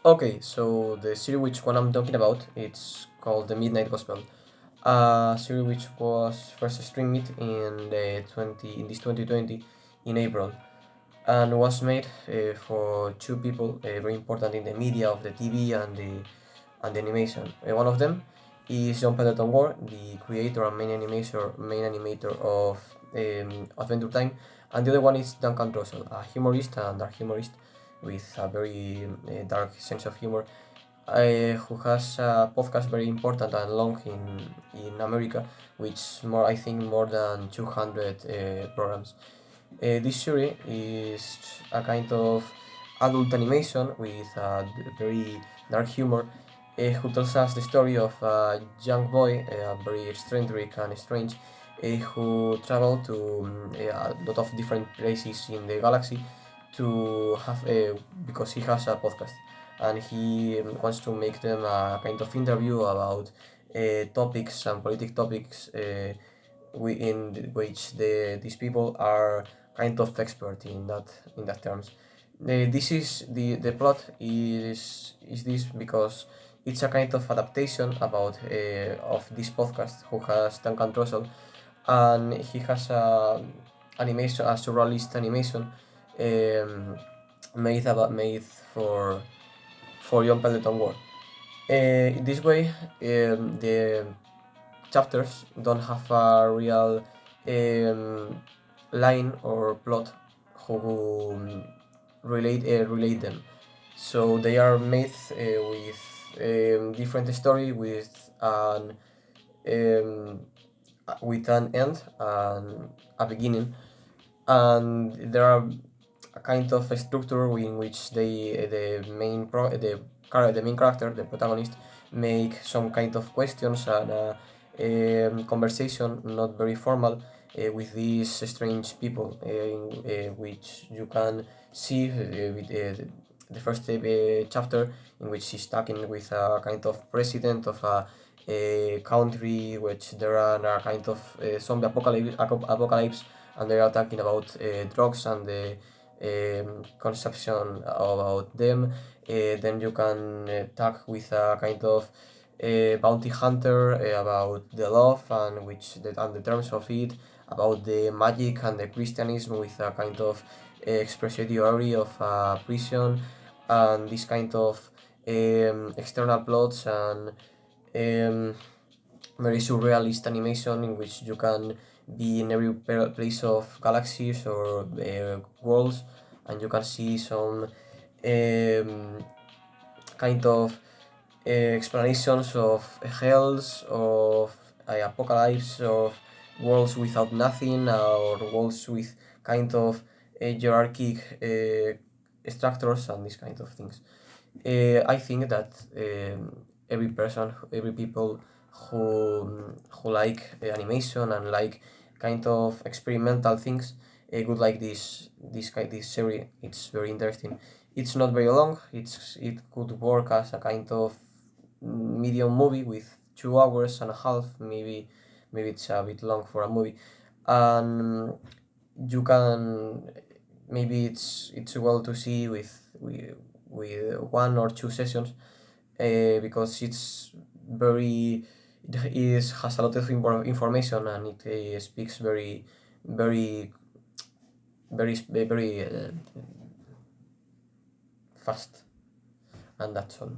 Okay, so the series which one I'm talking about, it's called The Midnight Gospel. A series which was first streamed in the 20 in this 2020 in April, and was made for two people very important in the media of the TV and the animation. One of them is John Pendleton Ward, the creator and main animator of Adventure Time, and the other one is Duncan Trussell, a humorist and dark humorist with a very dark sense of humor, who has a podcast very important and long in America, which more I think more than 200 programs. This series is a kind of adult animation with a very dark humor, who tells us the story of a young boy, very eccentric and strange, who traveled to a lot of different places in the galaxy to have because he has a podcast, and he wants to make them a kind of interview about topics and politic topics, in which these people are kind of expert in that terms. This is the plot is this because it's a kind of adaptation about of this podcast who has Duncan Trussell, and he has a surrealist animation um, made for John Pendleton Ward. In this way, the chapters don't have a real um, line or plot who relate them. So they are made with different story um, with an end and a beginning, and there are a kind of a structure in which the main character, the protagonist, make some kind of questions and conversation, not very formal, with these strange people, which you can see with the first chapter, in which he's talking with a kind of president of a country which there are a kind of zombie apocalypse, and they are talking about drugs and the conception about them. Then you can talk with a kind of bounty hunter about the love and the terms of it, about the magic and the Christianism with a kind of expressive of prison, and this kind of external plots and um, very surrealist animation in which you can be in every place of galaxies or worlds, and you can see some kind of explanations of hells, of apocalypse, of worlds without nothing, or worlds with kind of hierarchic structures and these kind of things. I think that every people who like animation and like kind of experimental things would like this series. It's very interesting. It's not very long. It could work as a kind of medium movie with 2 hours and a half. Maybe it's a bit long for a movie, and you can maybe it's well to see with 1 or 2 sessions, because it's very it has a lot of information, and it speaks very very fast, and that's all.